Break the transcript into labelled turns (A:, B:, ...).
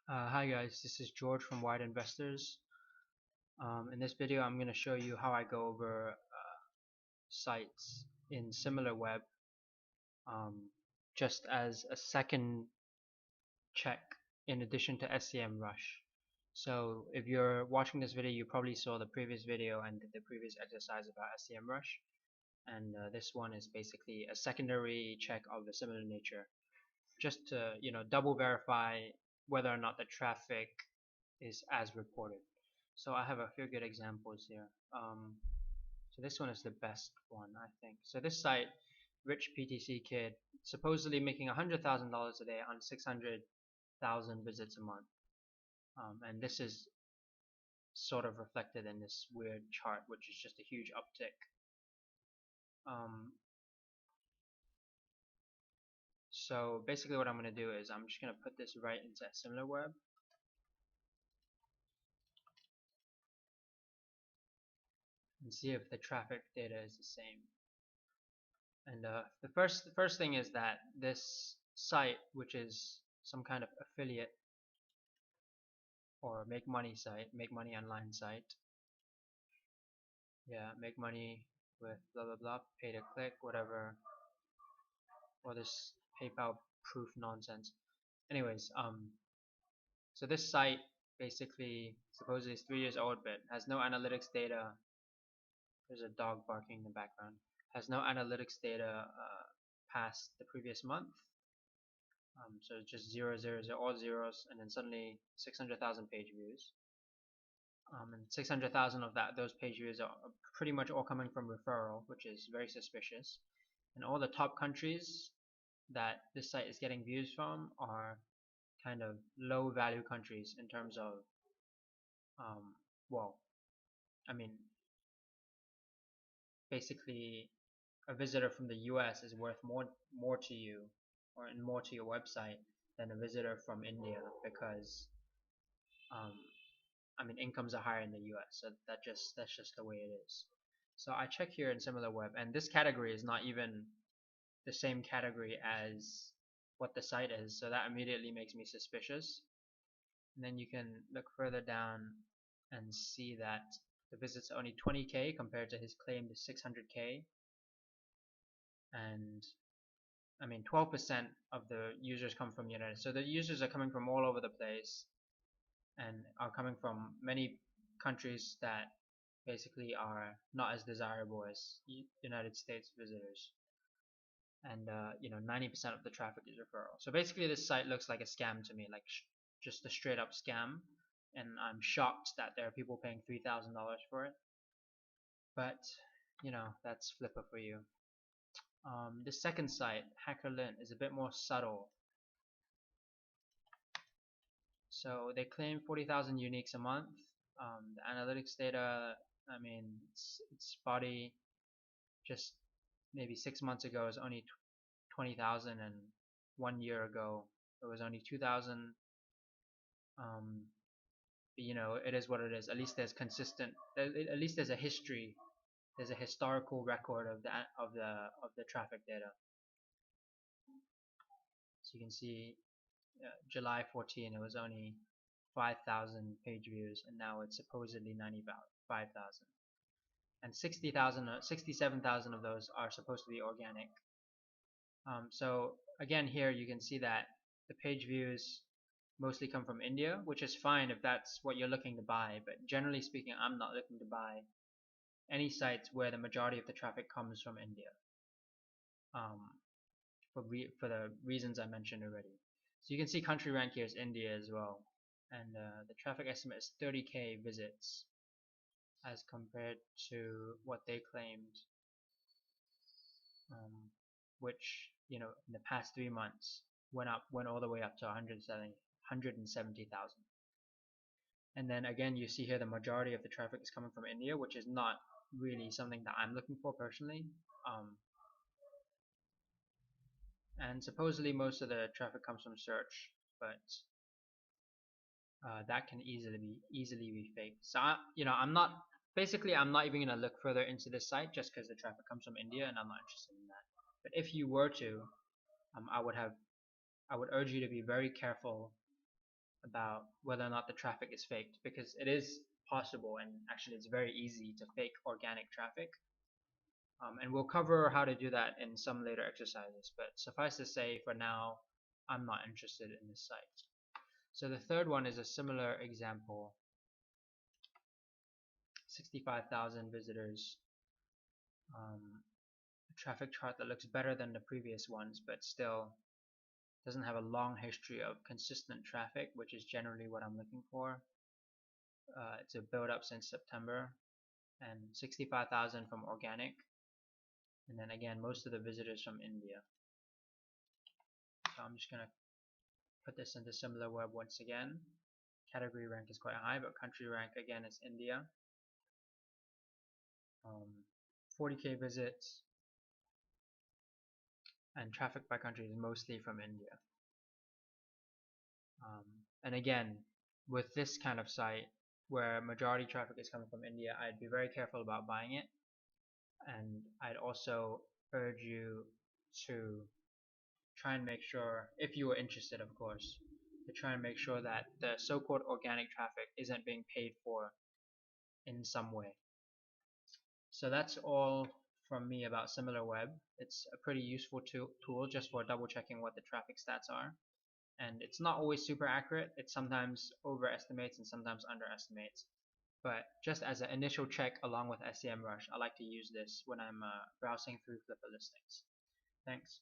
A: Hi guys, this is George from Wide Investors. In this video, I'm going to show you how I go over sites in SimilarWeb um, just as a second check in addition to SEMrush. So if you're watching this video, you probably saw the previous video and did the previous exercise about SEMrush, and this one is basically a secondary check of a similar nature, just to double verify whether or not the traffic is as reported. So I have a few good examples here. So this one is the best one, I think. So this site, Rich PTC Kid, supposedly making $100,000 a day on 600,000 visits a month. And this is sort of reflected in this weird chart, which is just a huge uptick. Um, so basically what I'm going to do is I'm just going to put this right into SimilarWeb. And see if the traffic data is the same. And the first thing is that this site, which is some kind of affiliate or make money site, make money online site, yeah, make money with blah blah blah, pay to click, whatever, or this PayPal proof nonsense. Anyways, so this site basically supposedly is 3 years old, but has no analytics data. There's a dog barking in the background. Has no analytics data past the previous month. So it's just 0, 0, 0, all zeros, and then suddenly 600,000 page views. And 600,000 of those page views are pretty much all coming from referral, which is very suspicious. And all the top countries that this site is getting views from are kind of low value countries in terms of, well, I mean, basically a visitor from the US is worth more to you or more to your website than a visitor from India, because um, I mean incomes are higher in the US, so that's just the way it is. So I check here in SimilarWeb, and this category is not even the same category as what the site is, so that immediately makes me suspicious. And then you can look further down and see that the visits are only 20k compared to his claimed 600k, and I mean 12% of the users come from the United States. So the users are coming from all over the place and are coming from many countries that basically are not as desirable as United States visitors. And 90% of the traffic is referral. So basically this site looks like a scam to me, like just a straight up scam, and I'm shocked that there are people paying $3,000 for it. But that's Flipper for you. The second site, HackerLint, is a bit more subtle. So they claim 40,000 uniques a month. The analytics data, I mean, it's spotty. Just maybe 6 months ago it was only 20,000, and 1 year ago it was only 2,000. It is what it is. At least there's consistent. At least there's a history. There's a historical record of the traffic data. So you can see July 14 it was only 5,000 page views, and now it's supposedly 95,000, and 60,000 67,000 of those are supposed to be organic. So again, here you can see that the page views mostly come from India, which is fine if that's what you're looking to buy, but generally speaking, I'm not looking to buy any sites where the majority of the traffic comes from India, for the reasons I mentioned already. So you can see country rank here is India as well, and the traffic estimate is 30k visits as compared to what they claimed, which in the past 3 months went all the way up to 170,000. And then again, you see here the majority of the traffic is coming from India, which is not really something that I'm looking for personally. And supposedly most of the traffic comes from search, but that can easily be faked. So I'm not even gonna look further into this site just because the traffic comes from India, and I'm not interested in that. But if you were to, I would urge you to be very careful about whether or not the traffic is faked, because it is possible, and actually it's very easy to fake organic traffic. And we'll cover how to do that in some later exercises, but suffice to say, for now, I'm not interested in this site. So the third one is a similar example. 65,000 visitors. A traffic chart that looks better than the previous ones, but still doesn't have a long history of consistent traffic, which is generally what I'm looking for. It's a build up since September, and 65,000 from organic, and then again most of the visitors from India. So I'm just gonna put this into SimilarWeb once again. Category rank is quite high, but country rank again is India. 40k visits, and traffic by country is mostly from India. And again, with this kind of site where majority traffic is coming from India, I'd be very careful about buying it, and I'd also urge you to try and make sure, if you were interested of course, to try and make sure that the so-called organic traffic isn't being paid for in some way. So that's all from me about SimilarWeb. It's a pretty useful tool just for double checking what the traffic stats are. And it's not always super accurate. It sometimes overestimates and sometimes underestimates. But just as an initial check along with SEMrush, I like to use this when I'm browsing through Flipper listings. Thanks.